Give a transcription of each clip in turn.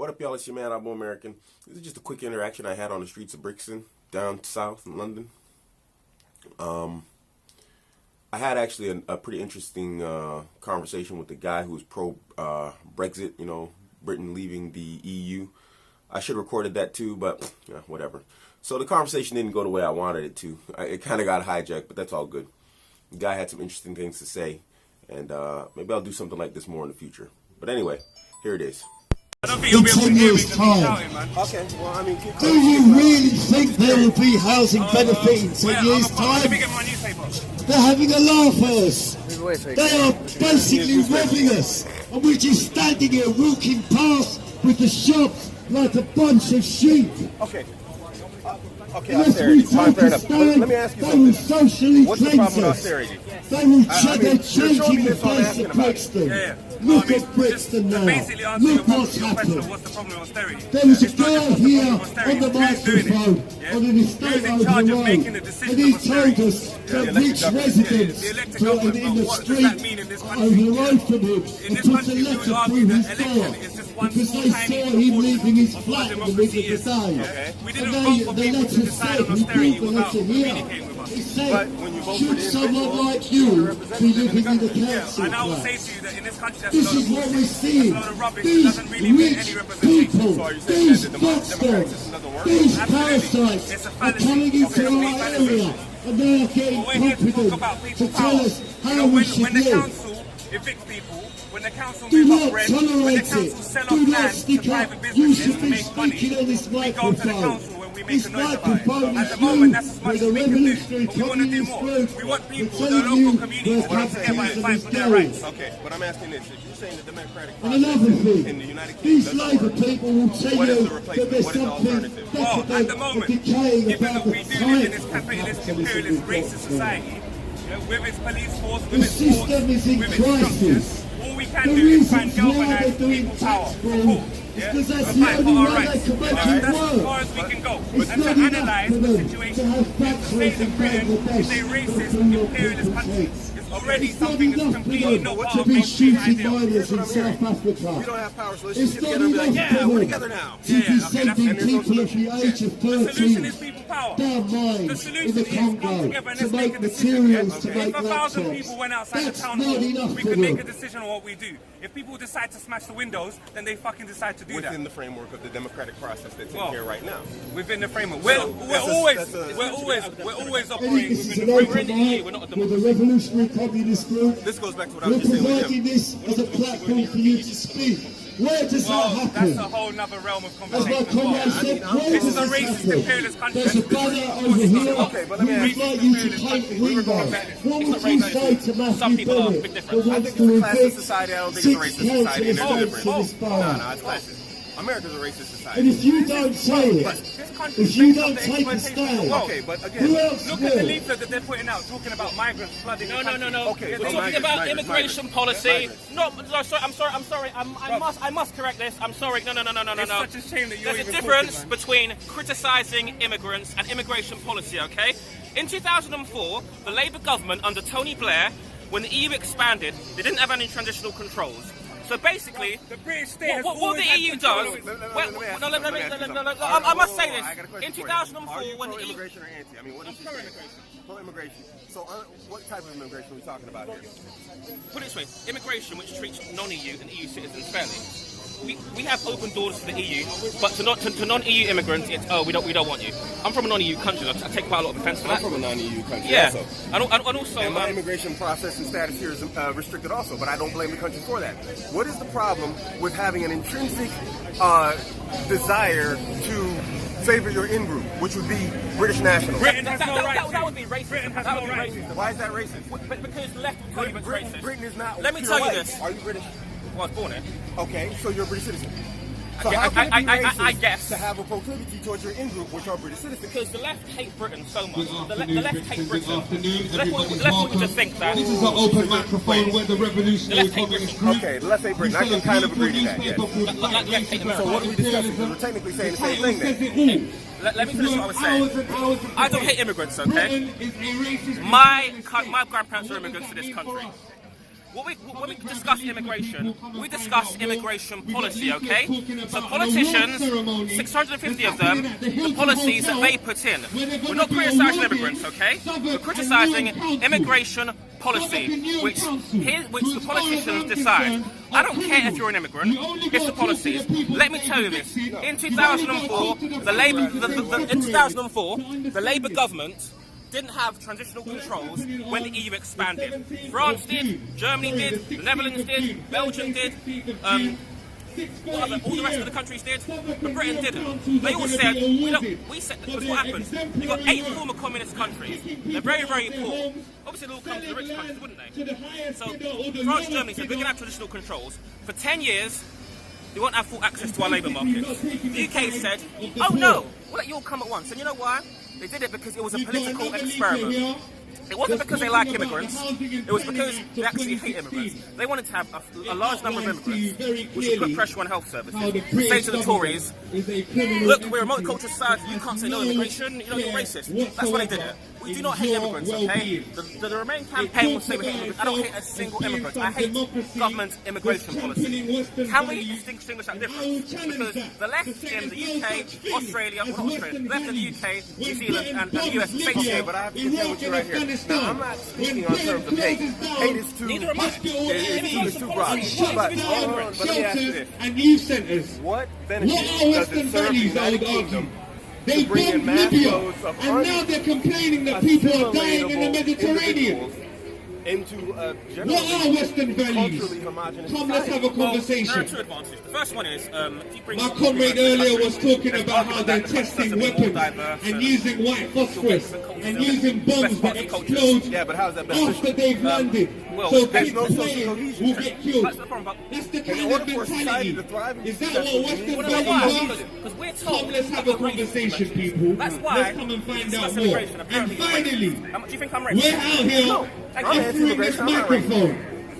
What up, y'all? It's your man, Abuamerican. This is just a quick interaction I had on the streets of Brixton, down south in London. I had actually a pretty interesting conversation with the guy who's pro-Brexit, you know, Britain leaving the EU. I should have recorded that too, but whatever. So the conversation didn't go the way I wanted it to. It kind of got hijacked, but that's all good. The guy had some interesting things to say, and maybe I'll do something like this more in the future. But anyway, here it is. I don't think you'll be able to hear me because I'm shouting, man. Okay, well, I mean, do you really think there will be housing benefit in 10 years' Let me time? get my newspaper. They're having a laugh at us. They are basically robbing us. And we're just standing here walking past with the shops like a bunch of sheep. Okay. Okay, austerity. Fine, fair enough. Let me ask you something. What's the problem with austerity? They will they're changing the face of Brixton. Look at Brixton now. Basically answer Look what's your question happened. what's the problem with austerity? There was a It's not girl just what's the here problem with austerity. on the Who's doing it? microphone Yeah? on an estate Who's in over charge the of road, making the and decision he of austerity? told us that rich residents The elected in government, the but what does street that mean in this over country? the road from him In and this put a country, we would letter argue through that his election door is just one because small they tiny saw him leaving his of flat what in the middle of democracy the is. day. Okay? We And didn't vote for the people to letter decide said, on we austerity brought the without letter here. communicating with us. It said, But when you vote for should the someone individual, like you be living in the Yeah, council and I will flat? say to you that in this country that's This a lot is of what we're bullshit. seeing. That's a lot of rubbish. It These doesn't really mean any rich representation. people, So are you saying these that the democratic Brixtons, system doesn't work? these Absolutely. parasites It's a are fallacy. coming into Okay, our it's a fallacy. area and they are getting But we're here to talk confident about to people tell power. us You how know, we when should the live. council evicts people, when the council Do move not up rent, when the tolerate council it. sell Do off not land to stick up. private You businesses should to be make money, speaking on this we go to the microphone. council when we make This a noise about it. microphone At is the moment, used that's as by much the as we can do. revolutionary But we want to do communist more. group. We want We're people, the telling local you community, where to stand by and capitalism fight is for their going. rights. Okay, but I'm asking this. If you're saying the democratic And another process thing, in the United Kingdom these doesn't Labour work, people will tell what is you the that replacement? there's What is the something alternative? Well, at the decadent moment, and decaying given about that the we do live in this science capitalist, of imperialist, capitalism racist we've got. society, with its police force, The with its courts, system is in with its structures, crisis. all we can The do is try and reason why they're galvanize doing people's power, tax support, reform yeah, because that's to the fight for only our way rights. they can make That's it as work. far as we can go. It's And to not enough analyse for the them situation, to have to say factories that in Britain Bangladesh is a that racist, fill your imperialist country pockets. is already It's not something that's enough for completely them not part to of be mainstream shooting ideal. miners in That's what I'm South Africa. we don't have power, so let's It's just not get together and be like, enough yeah, for we're them together now. to be okay, that's- sending and there's no people at the age of The solution 13 is people power. down The mines solution in the is come Congo together and to let's make make a decision. materials to If make 1,000 laptops. people went outside the That's town not hall, enough we for could make a them. decision on what we do. If people decide to smash the windows, then they fucking decide to do that. Within the framework of the democratic process that's Well, in here right now. Within the framework, That's we're a- always I think operating this is within an the open framework. mic with a revolutionary communist group. This goes back to what I We're was just saying with providing him. this as a platform for you to speak. Where does Well, that that's happen? a whole nother realm of As my conversation as comrade well. said, where This is does a this racist, happen? imperialist country. There's a banner over here. Okay, but let me We ask would you. like you to take the window. What would you say to Matthew Bennett, who I wants think to it's a classist evict society. I don't think it's a 6 racist society. And there's no council difference. estates in this No, borough? no, it's classist. America's a racist society. And if you don't say it, This country if is you based on don't the take a exploitation of the stand, world. Okay, but who again, else Look at the will? leaflet that they're putting out, talking about migrants flooding the country. Okay, Yeah, so they- We're talking about migrants, immigration policy. No, I'm sorry. I must correct this. I'm sorry. No. It's such a shame that you're There's a even difference talking, man. between criticising immigrants and immigration policy, okay? In 2004, the Labour government under Tony Blair, when the EU expanded, they didn't have any transitional controls. So basically, The British state has what the always had EU control does, over it. I must say this. I got a question In for you. 2004, Are you when the EU... pro-immigration or anti? I mean, what is I'm pro-immigration. Pro-immigration. So what type of immigration are we talking about here? Put it this way, immigration which treats non-EU and EU citizens fairly. We have open doors to the EU, but to non-EU immigrants, it's we don't want you. I'm from a non-EU country. I take quite a lot of offence to I'm that. from a non-EU country Yeah, also. and also And my immigration process and status here is restricted also, but I don't blame the country for that. What is the problem with having an intrinsic desire to favor your in-group, which would be British nationals? Britain has no right that to. would be racist. Britain has That no would be right racist. to. Why is that racist? Because the left will tell you it's racist. Britain is not. Let me pure tell you white. this. Are you British? Well, I was born here. Okay, so you're a British citizen. So I- how can it be I racist guess. to have a proclivity towards your in-group, which are British citizens? Because the left hate Britain so much. The left hate Good Britain. afternoon, The left want everybody's you welcome. to think that. This is the open microphone where the Revolutionary Let's take Communist Britain. Group. Okay, let's say Britain. I can kind of agree to that, yes. Like hate So America. what are we discussing? Because we're technically saying the same thing then. Let me finish what I was saying. I don't hate immigrants, okay? Britain is a racist My grandparents are immigrants to this country. when we discuss immigration, we discuss immigration policy, okay? So politicians, 650 of them, the policies that they put in. We're not criticising immigrants, okay? We're criticising immigration policy, which the politicians decide. I don't care if you're an immigrant, it's the policies. Let me tell you this. In 2004, the Labour government didn't have transitional controls when the EU expanded. France did, Germany did, the Netherlands did, Belgium did, all the rest of the countries did, but Britain didn't. They all said, we said that was what happens. You've got 8 former communist countries. They're very, very poor. Obviously, they'll all come to the rich countries, wouldn't they? So France and Germany said, we're going to have traditional controls. For 10 years, they won't have full access to our labour markets. The UK said, oh no, we'll let you all come at once. And you know why? They did it because it was a political experiment. It wasn't because they like immigrants, it was because they actually hate immigrants. They wanted to have a large number of immigrants, which would put pressure on health services. They say to the Tories, look, we're a multicultural society, you can't say no immigration, you're racist. That's why they did it. We do not hate immigrants, okay? The Remain campaign will say we hate immigrants. I don't hate a single immigrant. I hate government immigration policy. Can we distinguish that difference? Because the left in the UK, Australia, well not Australia, the left in the UK, New Zealand and the US say here, but I have to contend with you right here. Now, I'm not speaking on terms of hate. Hate is too... Neither am I. It's too broad. But let me ask you this. And youth centres. What benefit does it serve the United Kingdom They bring in bombed mass Libya, loads of and now they're complaining that people are dying in the Mediterranean. into a What generally are Western values? culturally homogenous Come, let's have a society? There are conversation. 2 advantages. The first one is, if you bring... My comrade earlier was talking about how they're testing weapons and using white phosphorus and using bombs that explode Yeah, but how is that after beneficial? they've landed. well, So there's people no social playing cohesion. will get killed. That's the problem about... That's the In kind order of for society mentality. to thrive, Is that what Western Well, no, why? values are? Because we're Come, told... let's have a conversation, people. That's why... Let's come and find out discuss more. immigration. And Apparently, finally, how much do you think I'm we're racist? out here Thank I'm you. offering this anti-immigration, I'm not racist. microphone.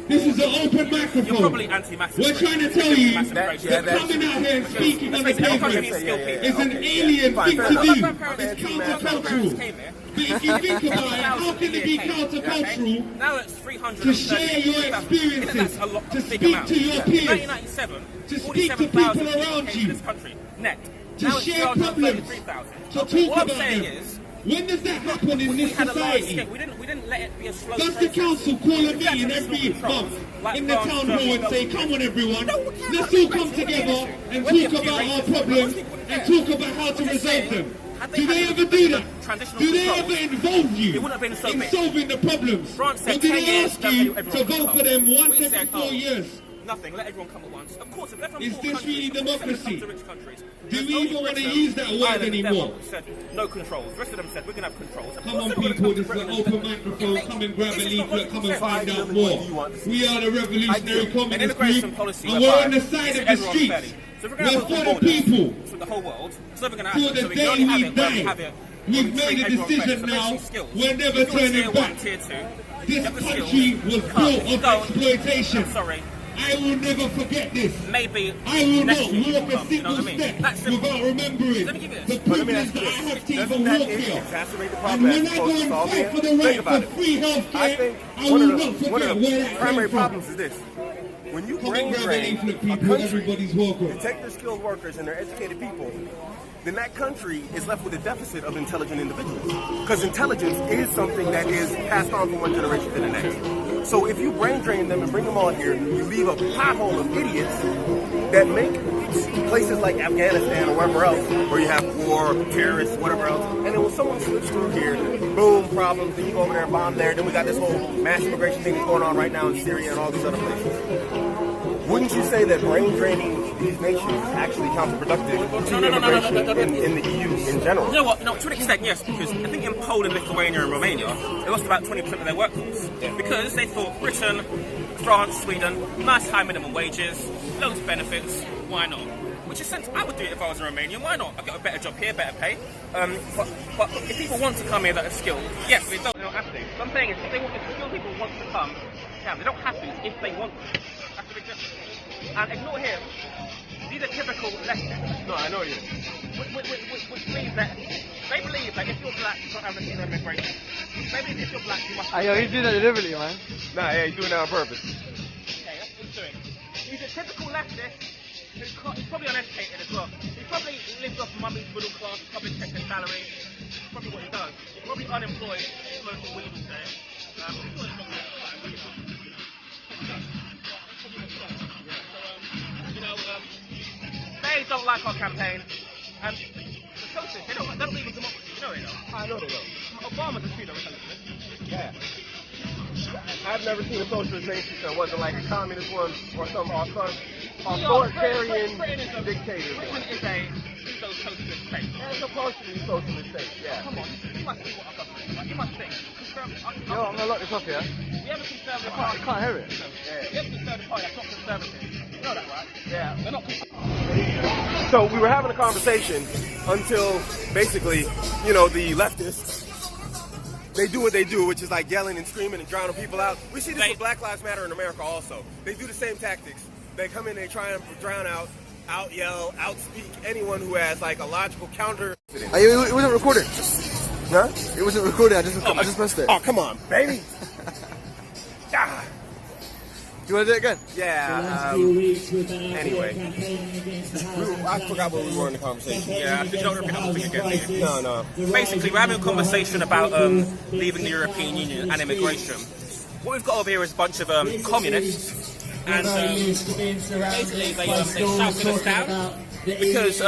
This is an open microphone. You're probably anti-massive. We're trying to tell you Massive that immigration. coming out here and speaking on the Let's face it, every country pavement needs skilled people. is an alien Fine, thing fair to enough. do. Grandparents It's came here. countercultural. Came here. But if you think about it, how can it be countercultural Now it's 300. to share your experiences, That's a lot, to a big speak amount. to your In peers, 1997, to speak to people 47,000 around came you, to this country net. to Now it's share problems, 333,000. to talk What I'm about saying them? is, When does that happen in we this had a large society? scale. We didn't let it be a slow Does the process. council call a We had meeting traditional every controls, month like in the France, town Germany, hall and say, Belgium. come on everyone, No, we can't. let's all come together and When we talk have about our races, problems most people and care. talk about how to I'm just resolve saying, them. had they Do they had ever do that? transitional Do they controls, ever involve you it wouldn't have been so in big. solving the problems? France said Or do 10 they years, ask don't you let to everyone vote come. for them once We every said, 4 years? Nothing, let everyone come at once. Of course, if they're from Is poor this countries, really of course they're gonna democracy? come to rich countries. Do There's we only even want to Britain, use that word Ireland, anymore? Denmark said no controls. The rest of them said we're going to have controls. Of Come course on they're gonna people, come to this is Britain an and- open microphone. Come and grab a This is not leaflet, come and what find you out said. more. What do you want to see? We are the revolutionary An communist immigration group, policy and we're on the whereby side of the everyone's streets. fairly. So if we're going to We're have for open the borders people. for the whole world, it's never going to Till happen. the So we can day only have we it where we die. have it. We've we made treat a everyone fair. decision So now. basic skills. We're never If you're turning tier back. one, tier two, This you have the skills. country was You built can't. of exploitation. I'm sorry. I will never forget this. Maybe I will next not year you walk can a come, you know single what I mean? step That's simple. without remembering Let me give you the this. But let me privilege ask that you I have this. to even Doesn't that walk here. exacerbate the And problem when that's I supposed go to and solve fight it? for the Think right about for it. free health I care, think I one will of not the forget where that primary came from. problems is this. When you Come brain and grab an drain leaflet, a people. country Everybody's welcome. to take their skilled workers and their educated people, then that country is left with a deficit of intelligent individuals. Because intelligence is something that is passed on from one generation to the next. So if you brain drain them and bring them all here, you leave a pothole of idiots that make places like Afghanistan or wherever else, where you have war, terrorists, whatever else, and then when someone slips through here, boom, problems, then you go over there and bomb there, then we got this whole mass immigration thing that's going on right now in Syria and all these other places. Wouldn't you say that brain draining these nations is actually counterproductive to immigration in the EU in general? You know what? No, to an extent, yes, because I think in Poland, Lithuania, and Romania, they lost about 20% of their workforce because they thought Britain, France, Sweden, nice high minimum wages, loads of benefits. Why not? Which is sense. I would do it if I was a Romanian. Why not? I've got a better job here, better pay. But if people want to come here that are skilled, yes, they don't have to. So I'm saying is if skilled people want to come, yeah, they don't have to. It's if they want to. That's the big difference. And ignore him. These are typical leftists. No, I know you. which means that they believe that if you're black, you can't have an immigration. Maybe if you're black, you must. Yo, he's doing that deliberately, man. Nah, yeah, he's doing that on purpose. Okay, that's what he's doing. He's a typical leftist. He's probably uneducated as well. He probably lives off mummy's middle class, public sector salary. That's probably what he does. He's probably unemployed, smoking weed all day. They don't like our campaign. And the socialists, they don't believe in democracy. You know they don't. I know they don't. Obama's a pseudo-socialist. Yeah. I've never seen a socialist nation that wasn't like a communist one or some authoritarian dictator. Britain is a pseudo-socialist state. It's supposed to be a socialist state, yeah. Come on, you must see what our government is like. You must think. Yo, I'm gonna lock this off, yeah? We have a conservative I party. can't hear it. We have a conservative party that's not conservative. You know that, right? Yeah. They're not. So we were having a conversation until basically, you know, the leftists, they do what they do, which is like yelling and screaming and drowning people out. We see this with Black Lives Matter in America also. They do the same tactics. They come in, they try and drown out, out-yell, outspeak anyone who has like a logical counter. It wasn't recorded. Huh? It wasn't recorded, I just pressed it. Oh, come on, baby. Ah. You want to do it again? Yeah, anyway. I forgot where we were in the conversation. Yeah, you don't repeat the whole thing again, do you? No. Basically, we're having a conversation about leaving the European Union and immigration. What we've got over here is a bunch of communists, and basically they shouted us down because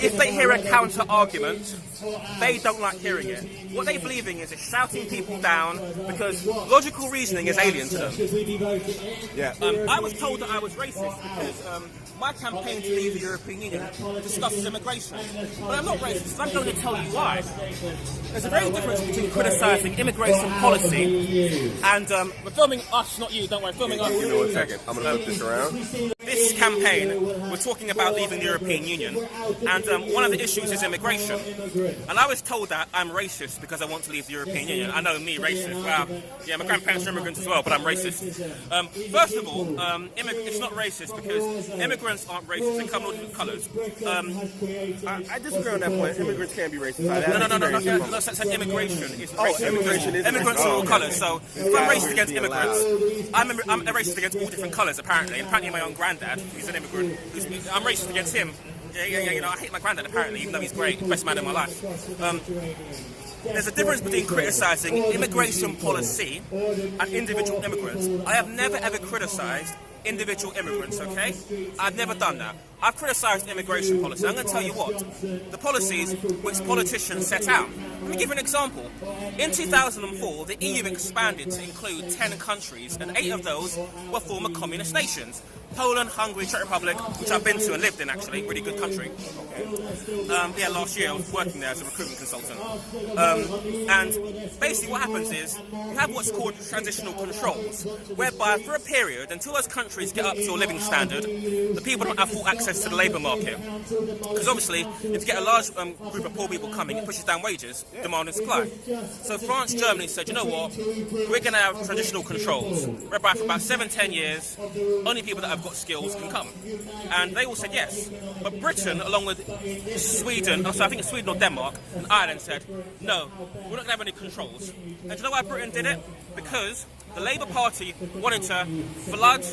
if they hear a counter argument, they don't like hearing it. What they believe in is shouting people down because logical reasoning is alien to them. Yeah. I was told that I was racist because my campaign to leave the European Union discusses immigration. But I'm not racist, I'm going to tell you why. There's a very difference between criticising immigration policy and we're filming us, not you, don't worry, filming us. Give me 1 second, I'm going to flip this around. This campaign, we're talking about leaving the European Union, and one of the issues is immigration. And I was told that I'm racist because I want to leave the European Union. I know me, racist. Wow. Yeah, my grandparents are immigrants as well, but I'm racist. First of all, it's not racist because immigrants aren't racist. They come in all different colours. I disagree on that point. Immigrants can't be racist. No. Said immigration is racist. Immigration is immigrants are all okay. colours. So if I'm racist against immigrants, I'm a racist against all different colours. Apparently, and apparently my own granddad, who's an immigrant, I'm racist against him. Yeah, you know, I hate my granddad apparently, even though he's great, best man in my life. There's a difference between criticising immigration policy and individual immigrants. I have never ever criticised individual immigrants, okay? I've never done that. I've criticised immigration policy. I'm going to tell you what. The policies which politicians set out. Let me give you an example. In 2004, the EU expanded to include 10 countries, and 8 of those were former communist nations. Poland, Hungary, Czech Republic, which I've been to and lived in, actually. Really good country. Yeah, last year I was working there as a recruitment consultant. And basically what happens is, you have what's called transitional controls, whereby for a period, until those countries get up to your living standard, the people don't have full access to the labour market. Because obviously, if you get a large group of poor people coming, it pushes down wages, demand and supply. So France, Germany said, you know what, we're going to have transitional controls, whereby for about 7-10 years, only people that have got skills can come. And they all said yes. But Britain, along with Sweden, so I think it's Sweden or Denmark, and Ireland said, no, we're not going to have any controls. And do you know why Britain did it? Because the Labour Party wanted to flood,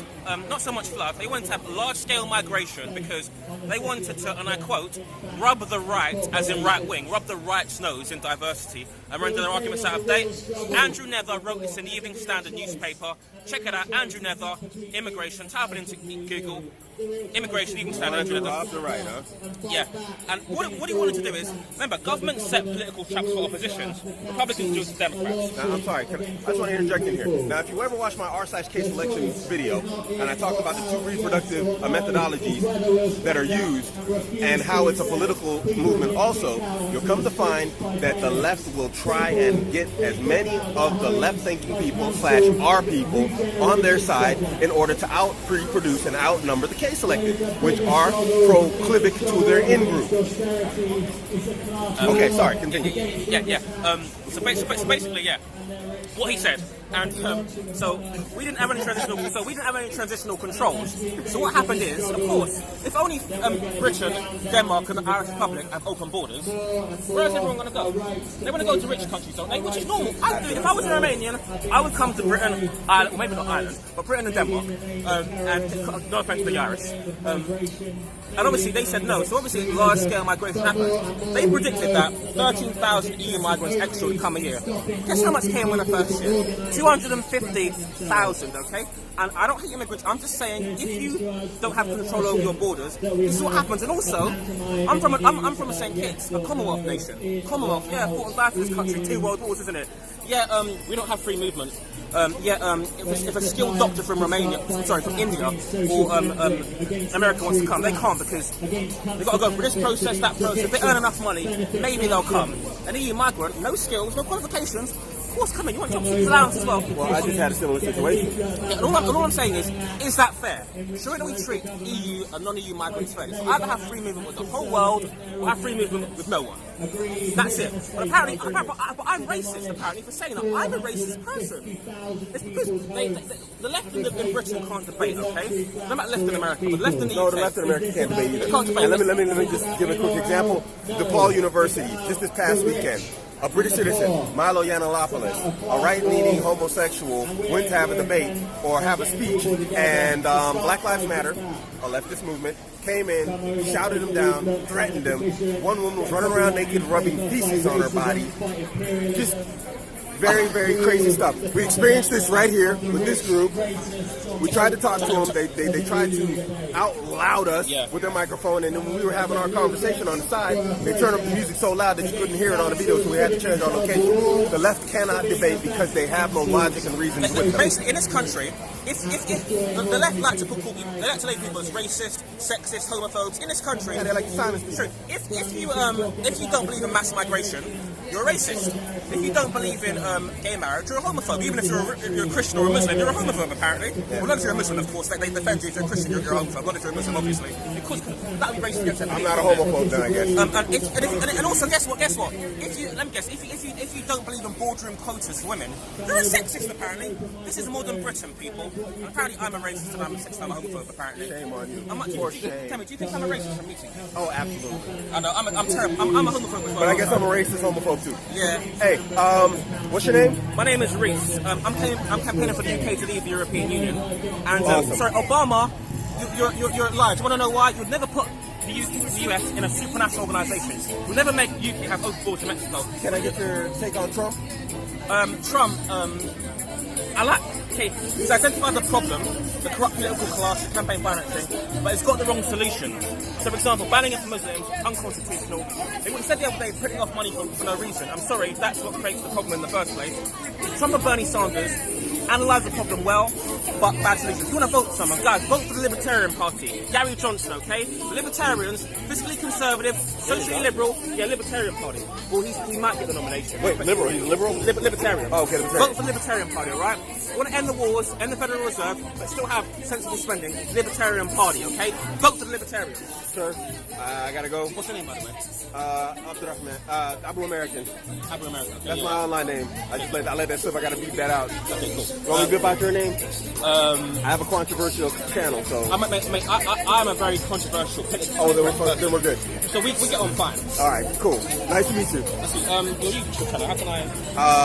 not so much flood, they wanted to have large-scale migration because they wanted to, and I quote, rub the right, as in right-wing, rub the right's nose in diversity and render their arguments out of date. Andrew Nether wrote this in the Evening Standard newspaper. Check it out, Andrew Nether, immigration, type it into Google, immigration, Evening Standard, Andrew Nether. Rub the right, huh? Yeah, and what he wanted to do is, remember, government set political traps for oppositions. Republicans do it to Democrats. Now, I'm sorry, I just want to interject in here. Now, if you ever watch my r/case selection video, and I talk about the 2 reproductive methodologies that are used and how it's a political movement also, you'll come to find that the left will try and get as many of the left-thinking people / our people on their side in order to out-reproduce and outnumber the case-selected, which are proclivic to their in-group. Okay, sorry, continue. Yeah. So basically, yeah. What he said, And so we didn't have any transitional controls. So what happened is, of course, if only Britain, Denmark, and the Irish Republic have open borders, where's everyone going to go? They want to go to rich countries, don't they? Which is normal. I'd do it. If I was a Romanian, I would come to Britain, Ireland, maybe not Ireland, but Britain and Denmark, and no offense to the Irish. And obviously they said no, so obviously large-scale migration happened. They predicted that 13,000 EU migrants extra would come a year. Guess how much came in the first year? 250,000, okay? And I don't hate immigrants, I'm just saying, if you don't have control over your borders, this is what happens. And also, I'm from a St. Kitts, a Commonwealth nation. Commonwealth, yeah, fought and died for this country, 2 world wars, isn't it? Yeah, we don't have free movement. If a skilled doctor from from India or America wants to come, they can't because they've got to go through this process, that process. If they earn enough money, maybe they'll come. An EU migrant, no skills, no qualifications, of course come in. You want job seekers allowance as well. Well, I just had a similar situation. Yeah, and all I'm saying is that fair? Sure that we treat EU and non-EU migrants fairly. So either have free movement with the whole world or have free movement with no one. That's it. But apparently, I'm racist, apparently, for saying that. I'm a racist person. It's because the left in Britain can't debate, okay? No matter left in America, but the left in the UK... No, the left in America can't debate either. They can't debate. And let me just give a quick example. DePaul University, just this past weekend, a British citizen, Milo Yiannopoulos, a right-leaning homosexual, went to have a debate or have a speech, and Black Lives Matter, a leftist movement, came in, shouted him down, threatened him. One woman was running around naked, rubbing feces on her body. Just very, very crazy stuff. We experienced this right here with this group. We tried to talk to them. They tried to out loud us with their microphone, and then when we were having our conversation on the side, they turned up the music so loud that you couldn't hear it on the video, so we had to change our location. The left cannot debate because they have no logic and reasons with them. Basically, in this country, if the left like to label people as racist, sexist, homophobes, in this country, they like to silence people. If you don't believe in mass migration, you're a racist. If you don't believe in gay marriage, you're a homophobe. Even if you're a Christian or a Muslim, you're a homophobe, apparently. Yeah. Well, not if you're a Muslim, of course. They defend you. If you're a Christian, you're a homophobe. Not if you're a Muslim, obviously. Because that would be racist against everybody. I'm not a homophobe, then, I guess. And also, guess what? If you don't believe in boardroom quotas for women, you're a sexist, apparently. This is modern Britain, people. And apparently, I'm a racist and I'm a sexist. I'm a homophobe, apparently. Shame on you. Tell me, do you think I'm a racist from meeting? Oh, absolutely. I know. I'm terrible. I'm a homophobe as well. But I guess I'm a racist homophobe too. Yeah. Hey, what's your name? My name is Reese. I'm campaigning for the UK to leave the European Union. And awesome. sorry, Obama, you're lying. Do you want to know why? You'd never put the US in a supranational organisation. You'll never make UK have open borders to Mexico. Can I get your take on Trump? I like. Okay, he's identified the problem, the corrupt political class, the campaign financing, but it's got the wrong solution. So, for example, banning it for Muslims, unconstitutional. They said the other day printing off money for no reason. I'm sorry, that's what creates the problem in the first place. Trump and Bernie Sanders analyse the problem well, but bad solutions. If you want to vote for someone, guys, vote for the Libertarian Party. Gary Johnson, okay? The Libertarians, fiscally conservative, socially liberal, Libertarian Party. Well, he might get the nomination. Wait, liberal? He's a liberal? Libertarian. Oh, okay, Libertarian. Vote for the Libertarian Party, alright? You want to end the wars, end the Federal Reserve, but still have sensible spending, Libertarian Party, okay? Vote for the Libertarians. Sir, I gotta go. What's your name, by the way? Abdurrahman. Abuamerican. Abuamerican. Okay, That's my online name. I let that slip. I gotta beat that out. Okay, cool. You want me to be about your name? I have a controversial channel, so... I'm a very controversial... Oh, then we're good. So we get on fine. Alright, cool. Nice to meet you. Your YouTube channel, how can I...